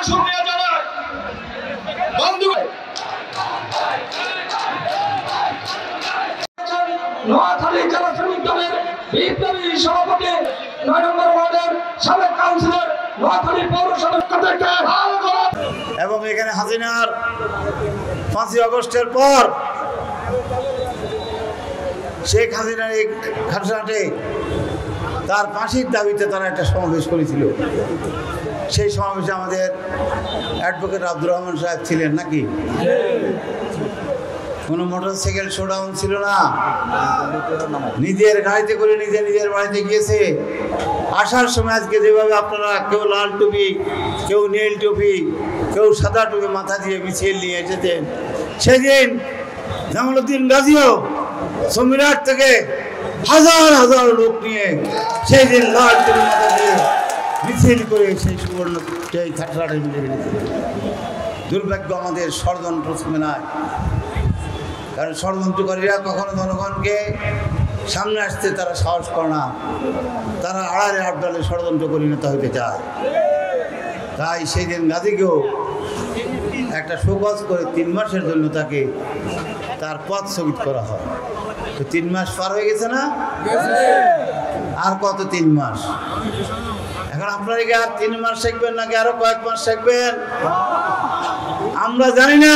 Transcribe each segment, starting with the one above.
শুকরিয়া জানাই বন্ধু নোয়াখালী জেলা শ্রমিক দলের বিপ্লবী সভাপতি 9 নম্বর ওয়ার্ডের সাবেক কাউন্সিলর নোয়াখালী পৌরসভার থেকে এবং এখানে হাসিনার 5 আগস্টের পর শেখ হাসিনার এই ঘাটে তার ফাঁসির দাবিতে তারা একটা সমাবেশ করেছিল। সেই সমাবেশে আমাদের অ্যাডভোকেট আব্দুর রহমান সাহেব ছিলেন নাকি? কোনো মোটরসাইকেল শোডাউন ছিল না, নিজের গাড়িতে করে নিজের বাড়িতে গিয়েছে। আসার সময় আজকে যেভাবে আপনারা কেউ লাল টুপি, কেউ নীল টুপি, কেউ সাদা টুপি মাথা দিয়ে মিছিল নিয়ে এসেছেন, সেদিন জামালউদ্দিন গাজীও সমীরহাট থেকে হাজার হাজার লোক নিয়ে সেই দিন লাল টুপি মাথা দিয়ে মিছিল করে সেই সুবর্ণ সেই থাটলাটে মিলে গেছে। দুর্ভাগ্য আমাদের ষড়যন্ত্র থেমে নাই, কারণ ষড়যন্ত্রকারীরা কখনো জনগণকে সামনে আসতে তারা সাহস করে না, তারা আড়ালে আবডালে ষড়যন্ত্র পরিণত হতে চায়। তাই সেই দিন গাজীকেও একটা শোকজ করে 3 মাসের জন্য তাকে তার পথ স্থগিত করা হয়। তো 3 মাস পার হয়ে গেছে না? আর কত 3 মাস? এখন আপনারা কি আর 3 মাস শিখবেন নাকি আরো কয়েক মাস শিখবেন আমরা জানি না।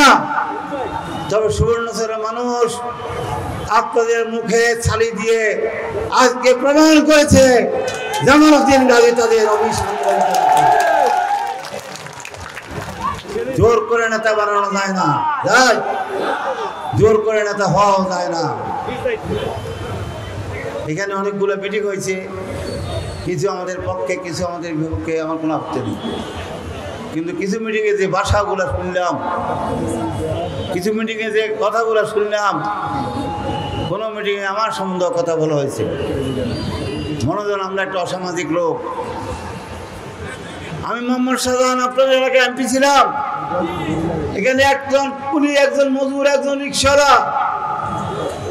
তবে সুবর্ণচরের মানুষ আপনাদের মুখে ছালি দিয়ে আজকে প্রমাণ করেছে জামালউদ্দিন গাজী তাদের অভিশাপ। জোর করে নেতা বানানো যায় না, যায় জোর করে নেতা হওয়া যায় না। এখানে অনেকগুলো মিটিং হয়েছে, কিছু আমাদের পক্ষে, কিছু আমাদের বিপক্ষে, আমার কোনো আপত্তি নেই। কিন্তু কিছু মিটিংয়ে যে ভাষাগুলো শুনলাম, কিছু মিটিংয়ে যে কথাগুলো শুনলাম, কোনো মিটিংয়ে আমার সম্বন্ধে কথা বলা হয়েছে মনে হয় আমরা একটা অসামাজিক লোক। আমি মোহাম্মদ শাহজাহান আপনাদের এলাকায় এমপি ছিলাম। এখানে একজন কুলি, একজন মজুর, একজন রিক্সাওয়ালা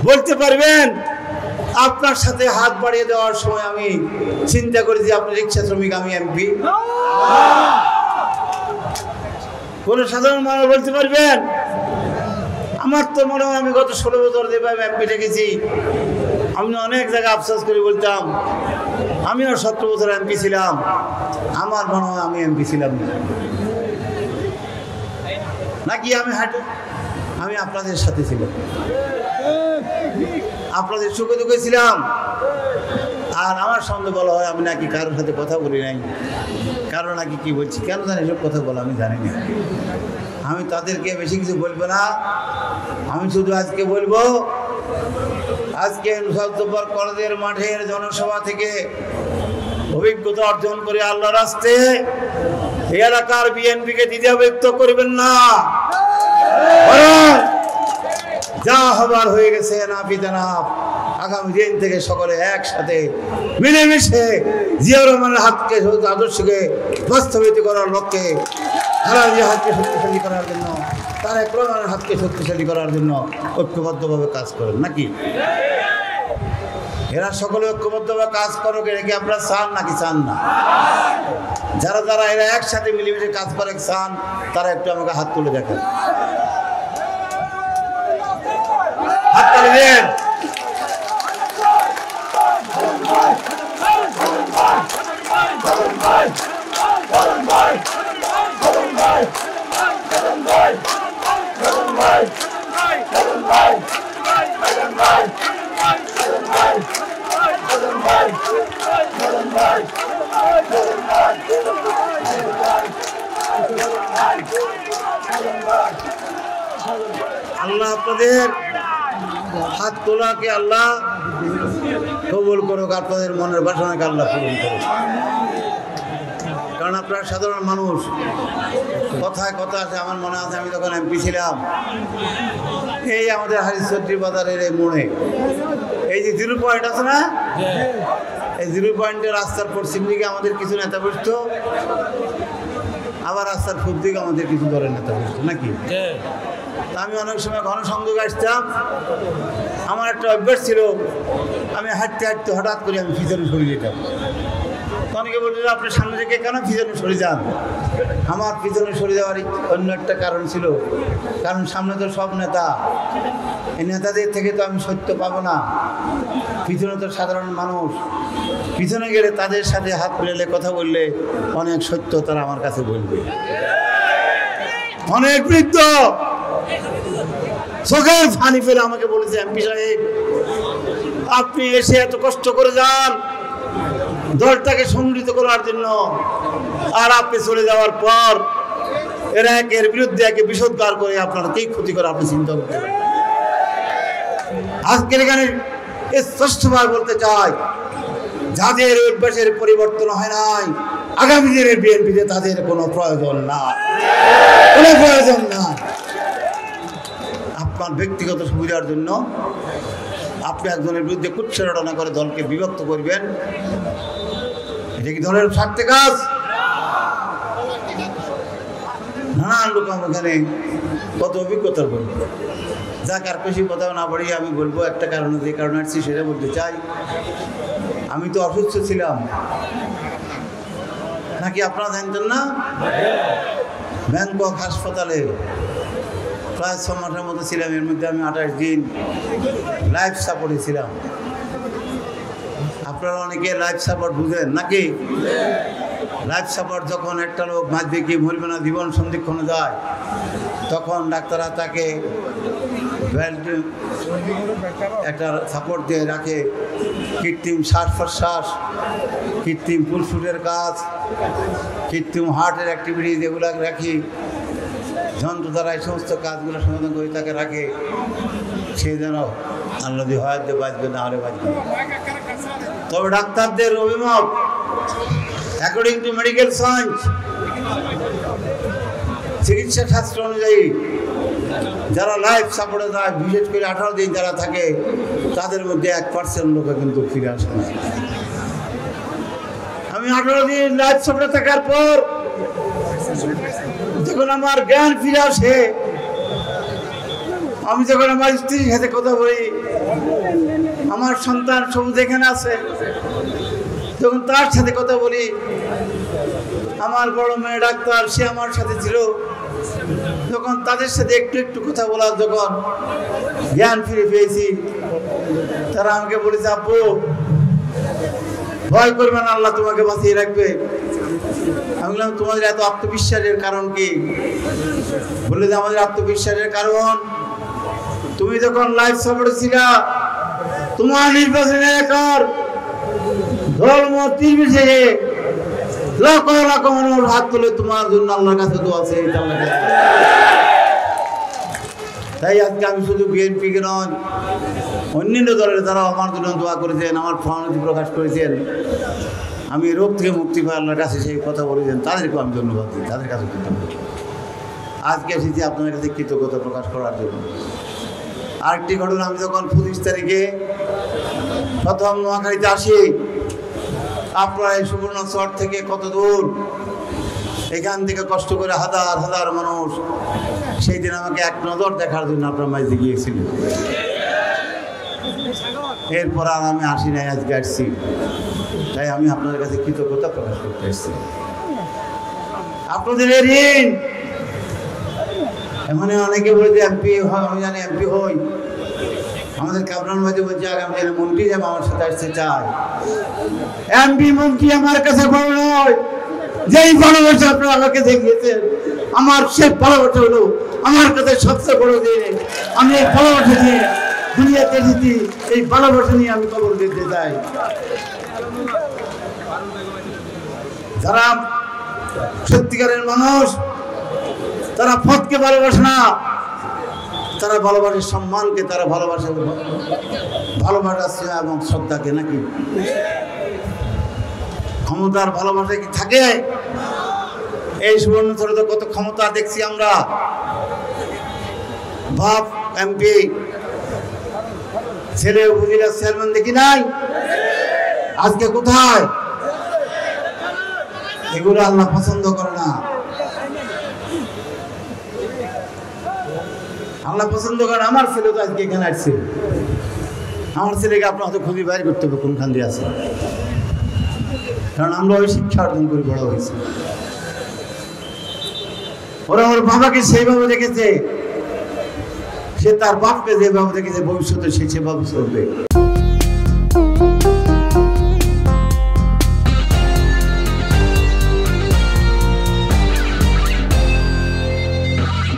বলতে পারবেন আপনার সাথে হাত বাড়িয়ে দেওয়ার সময় আমি চিন্তা করি যে আপনি রিক্সা শ্রমিক, আমি এমপি? কোন সাধারণ মানুষ বলতে পারবেন? আমার তো মনে হয় আমি গত 16 বছর যেভাবে এমপি দেখেছি, আমি অনেক জায়গায় আফসোস করে বলতাম আমিও 17 বছর এমপি ছিলাম, আমার মনে হয় আমি এমপি ছিলাম না। নাকি আমি আপনাদের সাথে ছিলাম, আপনাদের সুখে দুঃখে ছিলাম। আর আমার সঙ্গে বলা হয় আমি নাকি কারোর সাথে কথা বলি নাই, কারো নাকি কি বলছি, কেন জানি এসব কথা বলা আমি জানি না। আমি তাদেরকে বেশি কিছু বলবো না, আমি শুধু আজকে বলবো, আজকে নুসরাত জব্বার কলেজের মাঠের জনসভা থেকে অভিজ্ঞতা অর্জন করে আল্লাহর রাস্তে এই এলাকার বিএনপিকে দ্বিধা ব্যক্ত করবেন না। যা হবার হয়ে গেছে নাফি জানাব, আগামী দিন থেকে সকলে একসাথে মিলেমিশে জিয়াউর রহমানের হাতকে আদর্শকে বাস্তবায়িত করার লক্ষ্যে, খালেদা হাতকে শক্তিশালী করার জন্য, তারেক রহমানের হাতকে শক্তিশালী করার জন্য ঐক্যবদ্ধভাবে কাজ করেন নাকি? এরা সকলে ঐক্যবদ্ধভাবে কাজ করুক, এটা কি আপনারা চান নাকি চান না? যারা যারা এরা একসাথে মিলেমিশে কাজ করে চান, তারা একটু আমাকে হাত তুলে দেখেন, হাত তুলে দেন। আল্লাহ আপনাদের হাত তোলাকে আল্লাহ কবুল করুক, আপনাদের মনের বাসনাকে আল্লাহ পূরণ করুক। কারণ আপনারা সাধারণ মানুষ, কথায় কথা আছে। আমার মনে আছে আমি যখন এমপি ছিলাম, এই আমাদের হারিচৌধুরী বাজারের এই মোড়ে এই যে 0 পয়েন্ট আছে না, এই 0 পয়েন্টের রাস্তার পশ্চিম দিকে আমাদের কিছু নেতা বসতো, আবার রাস্তার পূর্ব দিকে আমাদের কিছু দলের নেতা বসতো নাকি? আমি অনেক সময় গণসংযোগ আসতাম, আমার একটা অভ্যাস ছিল, আমি হাঁটতে হাঁটতে হঠাৎ করে আমি পিছনে সরে যেতাম। অনেকে বলছিল আপনি সামনে থেকে কেন পিছনে সরে যান। আমার পিছনে সরে যাওয়ার অন্য একটা কারণ ছিল, কারণ সামনে তো সব নেতা, এই নেতাদের থেকে তো আমি সত্য পাবো না। পিছনে তো সাধারণ মানুষ, পিছনে গেলে তাদের সাথে হাত মিলালে কথা বললে অনেক সত্য তারা আমার কাছে বলবে। অনেক বৃদ্ধ চোখের পানি ফেলে আমাকে বলেছে, এমপি সাহেব আপনি এসে এত কষ্ট করে যান দলটাকে সংগঠিত করার জন্য, আর আপনি চলে যাওয়ার পর এরা একের বিরুদ্ধে একে বিষোদ্গার করে আপনার কি ক্ষতি করে আপনি চিন্তা করতে পারেন। আজকের এখানে স্পষ্টভাবে বলতে চাই, যাদের অভ্যাসের পরিবর্তন হয় নাই আগামী দিনের বিএনপিতে তাদের কোনো প্রয়োজন না, কোনো প্রয়োজন না। আপনার ব্যক্তিগত সুবিধার জন্য আপনি একজনের বিরুদ্ধে কুৎসা করে দলকে বিভক্ত করবেন, এটা কি দলের স্বার্থে কাজ? নানান লোক এখানে কত অভিজ্ঞতার বলবো, যাক আর বেশি কথা না বাড়িয়ে আমি বলবো একটা কারণে, যে কারণে আসছি সেটা বলতে চাই। আমি তো অসুস্থ ছিলাম, নাকি আপনারা জানতেন না? ব্যাংকক হাসপাতালে প্রায় 6 মাসের মতো ছিলাম, এর মধ্যে আমি 28 দিন লাইফ সাপোর্টে ছিলাম। আপনারা অনেকে লাইফ সাপোর্ট বুঝেন নাকি? লাইফ সাপোর্ট যখন একটা লোক মাঝে কি মরবে না জীবন সন্ধিক্ষণে যায়, তখন ডাক্তাররা তাকে একটা সাপোর্ট দিয়ে রাখে, কৃত্রিম শ্বাস প্রশ্বাস, কৃত্রিম ফুলফুটের কাজ, কৃত্রিম হার্টের অ্যাক্টিভিটি যেগুলো রাখি, যন্ত্র দ্বারা এই সমস্ত কাজগুলো সমাধান করে তাকে রাখে, সে যেন আল্লাহ দিয়ে হয়তো বাঁচবে, না হলে বাঁচবে। তবে ডাক্তারদের অভিমত, অ্যাকর্ডিং টু মেডিকেল সায়েন্স, চিকিৎসা শাস্ত্র অনুযায়ী যারা লাইফ সাপোর্টে যায়, বিশেষ করে 18 দিন যারা থাকে, তাদের মধ্যে 1% লোকে কিন্তু ফিরে আসে না। আমি 18 দিন লাইফ সাপোর্টে থাকার পর যখন আমার জ্ঞান ফিরে আসে, আমি যখন আমার স্ত্রীর সাথে কথা বলি, আমার সন্তান সবুজ এখানে আছে, যখন তার সাথে কথা বলি, আমার বড় মেয়ে ডাক্তার, সে আমার সাথে ছিল, যখন তাদের সাথে একটু একটু কথা বলার যখন জ্ঞান ফিরে পেয়েছি, তারা আমাকে বলেছে, আব্বু ভয় করবেন, আল্লাহ তোমাকে বাঁচিয়ে রাখবে। আমি বললাম, তোমাদের এত আত্মবিশ্বাসের কারণ কি? বললে যে আমাদের আত্মবিশ্বাসের কারণ, তুমি যখন লাইফ সাপোর্টে ছিলা, তোমার নির্বাচনের এলাকার ধর্ম নির্বিশেষে লক্ষ লক্ষ মানুষ হাত তুলে তোমার জন্য আল্লাহর কাছে দোয়া চেয়ে, তাই আজকে আমি শুধু বিএনপিকে নয়, অন্যান্য দলের যারা আমার জন্য দোয়া করেছেন, আমার সহানুভূতি প্রকাশ করেছেন, আমি রোগ থেকে মুক্তি পাই আল্লাহর কাছে সেই কথা বলেছেন, তাদেরকেও আমি ধন্যবাদ দিই, তাদের কাছে কৃতজ্ঞ। আজকে এসেছি আপনাদের কাছে কৃতজ্ঞতা প্রকাশ করার জন্য। আরেকটি ঘটনা, আমি যখন 25 তারিখে প্রথম নোয়াখালীতে আসি, আপনারা এই সুবর্ণচর থেকে কত দূর, এখান থেকে কষ্ট করে হাজার হাজার মানুষ সেই দিন আমাকে এক নজর দেখার জন্য আপনার মাঝে গিয়েছিলেন। এরপর আর আমি আসি নাই, আজকে আসছি, তাই আমি আপনাদের কাছে কৃতজ্ঞতা প্রকাশ করতে এসেছি। আপনাদের ঋণ, এখানে অনেকে বলে যে এমপি হয়, আমি জানি এমপি হই, আমাদের কাবরান মাঝে বলছে আগামী দিনে মন্ত্রী যাবো, আমার সাথে আসতে চায়। এমপি মন্ত্রী আমার কাছে বড় নয়, যেই ভালোবাসা আপনারা আমাকে দেখিয়েছেন, আমার সে ভালোবাসা হলো আমার কাছে সবচেয়ে বড় দিন। আমি এই ভালোবাসা নিয়ে দুনিয়াতে এসেছি, এই ভালোবাসা নিয়ে আমি কবর দিতে চাই। যারা সত্যিকারের মানুষ, তারা পদকে ভালোবাসে না, তারা ভালোবাসে সম্মানকে, তারা ভালোবাসে ভালোবাসা এবং শ্রদ্ধাকে, নাকি ক্ষমতার ভালোবাসা কি থাকে? এই সুবর্ণচরে তো কত ক্ষমতা দেখছি আমরা, বাপ এমপি, ছেলে উপজেলা চেয়ারম্যান দেখি নাই, আজকে কোথায়? এগুলো আল্লাহ পছন্দ করে না, আল্লাহ পছন্দ করেন। আমার ছেলে তো আজকে এখানে আসছে, আমার ছেলেকে আপনার হয়তো খুঁজে বাইর করতে হবে কোনখান দিয়ে আছে। কারণ আমরা ওই শিক্ষা অর্জন করে বড় হয়েছি। ওরা ওর বাবাকে সেইভাবে দেখেছে, সে তার বাপকে যেভাবে দেখেছে ভবিষ্যতে সে সেভাবে চলবে।